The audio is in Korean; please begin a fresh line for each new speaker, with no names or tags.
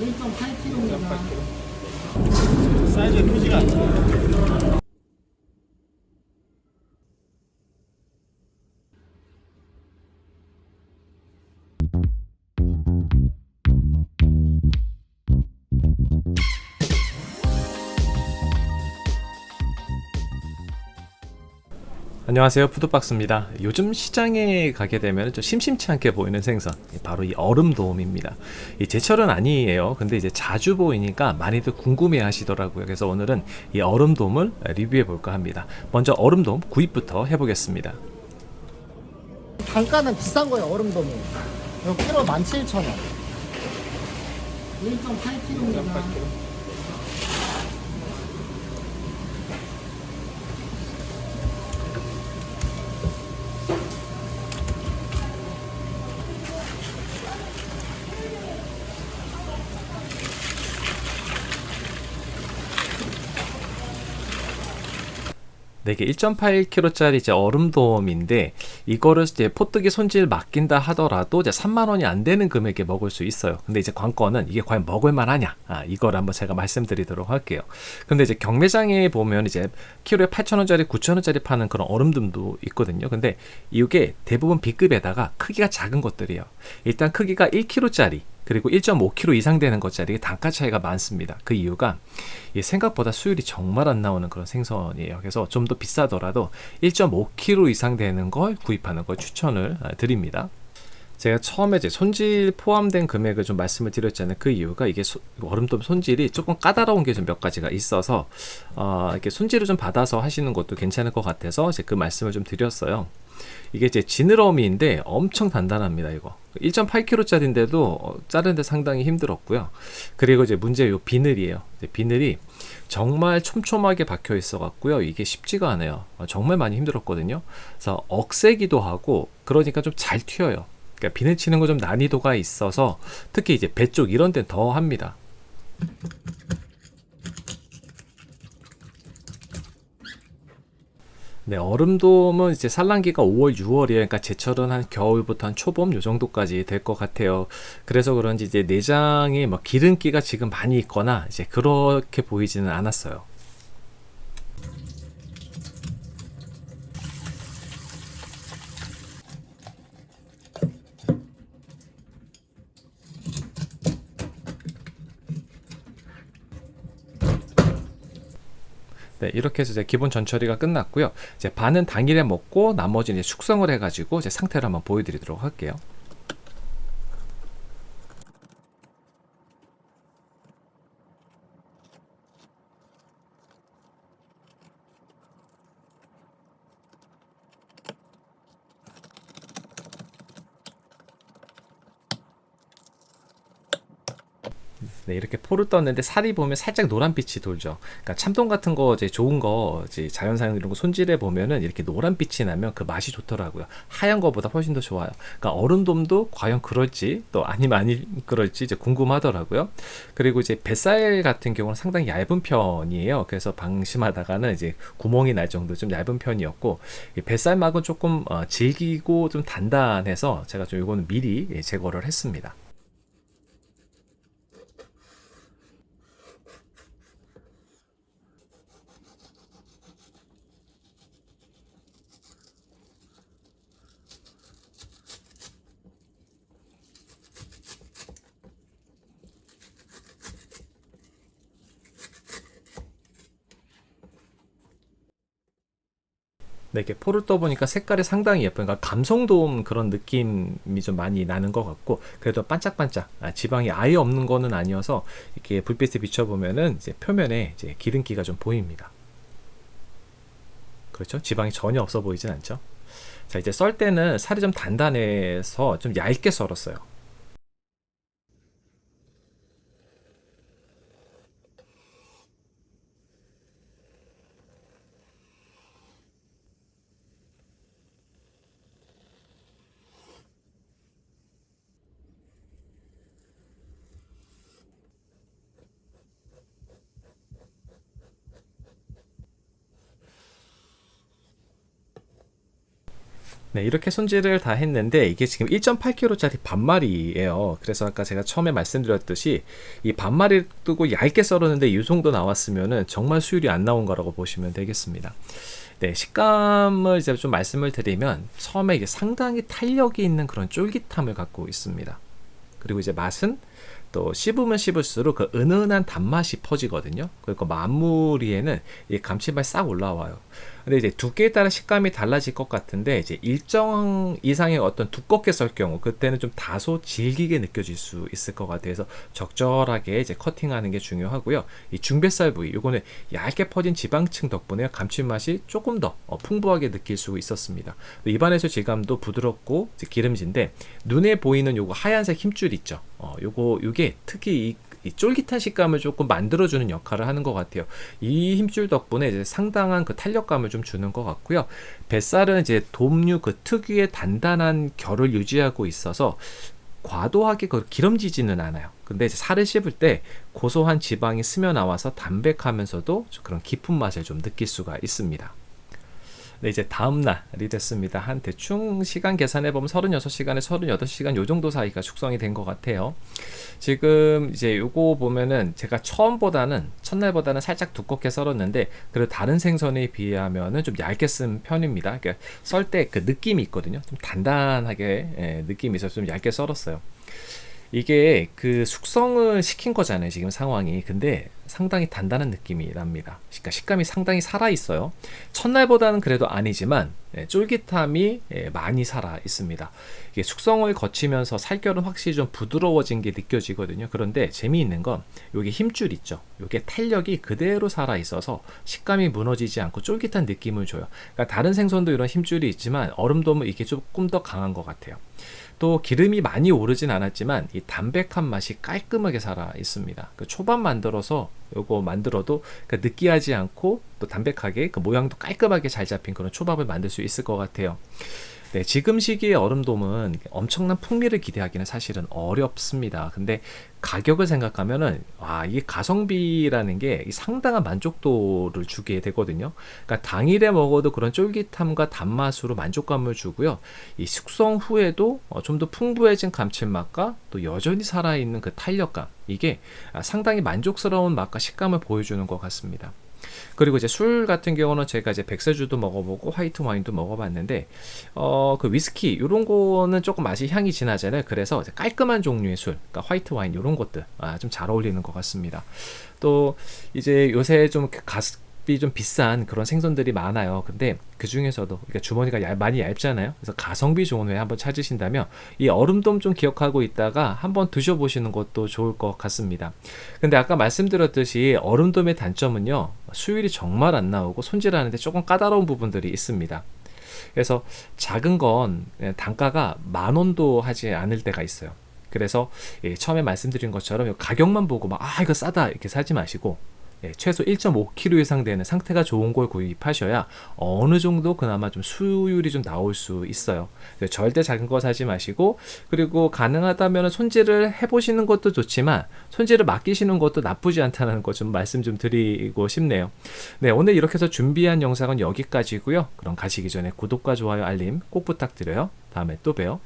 1.8kg입니다.
사이즈가 크지가 않죠.
안녕하세요, 푸드박스입니다. 요즘 시장에 가게 되면 좀 심심치 않게 보이는 생선, 바로 이 얼음돔입니다. 이 제철은 아니에요. 근데 이제 자주 보이니까 많이들 궁금해 하시더라고요. 그래서 오늘은 이 얼음돔을 리뷰해 볼까 합니다. 먼저 얼음돔 구입부터 해보겠습니다.
단가는 비싼 거예요, 얼음돔이. 이거 키로 17,000원. 1.8kg입니다.
네, 이게 1.8kg짜리 이제 얼음돔인데 이거를 이제 포뜨기 손질 맡긴다 하더라도 이제 3만 원이 안 되는 금액에 먹을 수 있어요. 근데 이제 관건은 이게 과연 먹을 만하냐? 이걸 한번 제가 말씀드리도록 할게요. 근데 이제 경매장에 보면 이제 키로에 8,000원짜리, 9,000원짜리 파는 그런 얼음돔도 있거든요. 근데 이게 대부분 B급에다가 크기가 작은 것들이에요. 일단 크기가 1kg짜리 그리고 1.5kg 이상 되는 것짜리 단가 차이가 많습니다. 그 이유가 생각보다 수율이 정말 안 나오는 그런 생선이에요. 그래서 좀 더 비싸더라도 1.5kg 이상 되는 걸 구입하는 걸 추천을 드립니다. 제가 처음에 이제 손질 포함된 금액을 좀 말씀을 드렸잖아요. 그 이유가 이게 얼음돔 손질이 조금 까다로운 게 좀 몇 가지가 있어서 이렇게 손질을 좀 받아서 하시는 것도 괜찮을 것 같아서 이제 그 말씀을 좀 드렸어요. 이게 이제 지느러미인데 엄청 단단합니다. 이거 1.8kg짜리인데도 자르는데 상당히 힘들었고요. 그리고 이제 문제 요 비늘이에요. 비늘이 정말 촘촘하게 박혀 있어 갖고요. 이게 쉽지가 않아요. 정말 많이 힘들었거든요. 그래서 억세기도 하고 그러니까 좀 잘 튀어요. 그러니까 비늘 치는 거 좀 난이도가 있어서 특히 이제 배 쪽 이런 데는 더 합니다. 네, 얼음돔은 이제 산란기가 5월, 6월이에요. 그러니까 제철은 한 겨울부터 한 초봄 요 정도까지 될 것 같아요. 그래서 그런지 이제 내장에 뭐 기름기가 지금 많이 있거나 이제 그렇게 보이지는 않았어요. 네, 이렇게 해서 이제 기본 전처리가 끝났고요. 이제 반은 당일에 먹고 나머지는 이제 숙성을 해가지고 이제 상태를 한번 보여드리도록 할게요. 네, 이렇게 포를 떴는데 살이 보면 살짝 노란빛이 돌죠. 그러니까 참돔 같은 거 이제 좋은 거 이제 자연산 이런 거 손질해 보면은 이렇게 노란빛이 나면 그 맛이 좋더라고요. 하얀 거보다 훨씬 더 좋아요. 그러니까 얼음돔도 과연 그럴지 또 아니면 아니 그럴지 이제 궁금하더라고요. 그리고 이제 뱃살 같은 경우는 상당히 얇은 편이에요. 그래서 방심하다가는 이제 구멍이 날 정도 좀 얇은 편이었고 이 뱃살막은 조금 질기고 좀 단단해서 제가 좀 이거는 미리 제거를 했습니다. 네, 이렇게 포를 떠보니까 색깔이 상당히 예뻐요. 그러니까 감성돔 그런 느낌이 좀 많이 나는 것 같고, 그래도 반짝반짝, 지방이 아예 없는 거는 아니어서, 이렇게 불빛에 비춰보면은 이제 표면에 이제 기름기가 좀 보입니다. 그렇죠? 지방이 전혀 없어 보이진 않죠? 자, 이제 썰 때는 살이 좀 단단해서 좀 얇게 썰었어요. 네, 이렇게 손질을 다 했는데 이게 지금 1.8kg짜리 반마리예요. 그래서 아까 제가 처음에 말씀드렸듯이 이 반마리를 두고 얇게 썰었는데 이 정도 나왔으면은 정말 수율이 안 나온 거라고 보시면 되겠습니다. 네, 식감을 이제 좀 말씀을 드리면 처음에 이게 상당히 탄력이 있는 그런 쫄깃함을 갖고 있습니다. 그리고 이제 맛은 또 씹으면 씹을수록 그 은은한 단맛이 퍼지거든요. 그리고 마무리에는 이 감칠맛이 싹 올라와요. 근데 이제 두께에 따라 식감이 달라질 것 같은데 이제 일정 이상의 어떤 두껍게 썰 경우 그때는 좀 다소 질기게 느껴질 수 있을 것 같아서 적절하게 이제 커팅하는 게 중요하고요. 이 중뱃살 부위 요거는 얇게 퍼진 지방층 덕분에 감칠맛이 조금 더 풍부하게 느낄 수 있었습니다. 입안에서 질감도 부드럽고 기름진데 눈에 보이는 요거 하얀색 힘줄 있죠. 요게 특히 이 쫄깃한 식감을 조금 만들어주는 역할을 하는 것 같아요. 이 힘줄 덕분에 이제 상당한 그 탄력감을 좀 주는 것 같고요. 뱃살은 이제 돔류 그 특유의 단단한 결을 유지하고 있어서 과도하게 기름지지는 않아요. 근데 이제 살을 씹을 때 고소한 지방이 스며 나와서 담백하면서도 그런 깊은 맛을 좀 느낄 수가 있습니다. 네, 이제 다음 날이 됐습니다. 한 대충 시간 계산해 보면 36시간에 38시간 요 정도 사이가 숙성이 된 것 같아요. 지금 이제 요거 보면은 제가 첫날보다는 살짝 두껍게 썰었는데 그래도 다른 생선에 비하면은 좀 얇게 쓴 편입니다. 그러니까 썰 때 그 느낌이 있거든요. 좀 단단하게 느낌이 있어서 좀 얇게 썰었어요. 이게 그 숙성을 시킨 거잖아요, 지금 상황이. 근데 상당히 단단한 느낌이 납니다. 그러니까 식감이 상당히 살아있어요. 첫날보다는 그래도 아니지만 쫄깃함이 많이 살아 있습니다. 이게 숙성을 거치면서 살결은 확실히 좀 부드러워진 게 느껴지거든요. 그런데 재미있는 건 여기 힘줄 있죠. 이게 탄력이 그대로 살아 있어서 식감이 무너지지 않고 쫄깃한 느낌을 줘요. 그러니까 다른 생선도 이런 힘줄이 있지만 얼음돔은 이게 조금 더 강한 것 같아요. 또 기름이 많이 오르진 않았지만 이 담백한 맛이 깔끔하게 살아 있습니다. 그 초밥 요거 만들어도 느끼하지 않고 또 담백하게 그 모양도 깔끔하게 잘 잡힌 그런 초밥을 만들 수 있을 것 같아요. 네, 지금 시기에 얼음돔은 엄청난 풍미를 기대하기는 사실은 어렵습니다. 근데 가격을 생각하면은 이게 가성비라는 게 상당한 만족도를 주게 되거든요. 그러니까 당일에 먹어도 그런 쫄깃함과 단맛으로 만족감을 주고요. 이 숙성 후에도 좀 더 풍부해진 감칠맛과 또 여전히 살아있는 그 탄력감, 이게 상당히 만족스러운 맛과 식감을 보여주는 것 같습니다. 그리고 이제 술 같은 경우는 제가 이제 백세주도 먹어보고 화이트 와인도 먹어봤는데 그 위스키 이런 거는 조금 맛이 향이 진하잖아요. 그래서 깔끔한 종류의 술, 그러니까 화이트 와인 이런 것들 좀 잘 어울리는 것 같습니다. 또 이제 요새 좀 가성비 좀 비싼 그런 생선들이 많아요. 근데 그 중에서도 그러니까 주머니가 많이 얇잖아요. 그래서 가성비 좋은 회 한번 찾으신다면 이 얼음돔 좀 기억하고 있다가 한번 드셔보시는 것도 좋을 것 같습니다. 근데 아까 말씀드렸듯이 얼음돔의 단점은요, 수율이 정말 안 나오고 손질하는데 조금 까다로운 부분들이 있습니다. 그래서 작은 건 단가가 10,000원도 하지 않을 때가 있어요. 그래서 처음에 말씀드린 것처럼 가격만 보고 이거 싸다 이렇게 사지 마시고 최소 1.5kg 이상 되는 상태가 좋은 걸 구입하셔야 어느 정도 그나마 좀 수율이 좀 나올 수 있어요. 절대 작은 거 사지 마시고, 그리고 가능하다면 손질을 해보시는 것도 좋지만 손질을 맡기시는 것도 나쁘지 않다는 거 좀 말씀 좀 드리고 싶네요. 네, 오늘 이렇게 해서 준비한 영상은 여기까지고요. 그럼 가시기 전에 구독과 좋아요, 알림 꼭 부탁드려요. 다음에 또 봬요.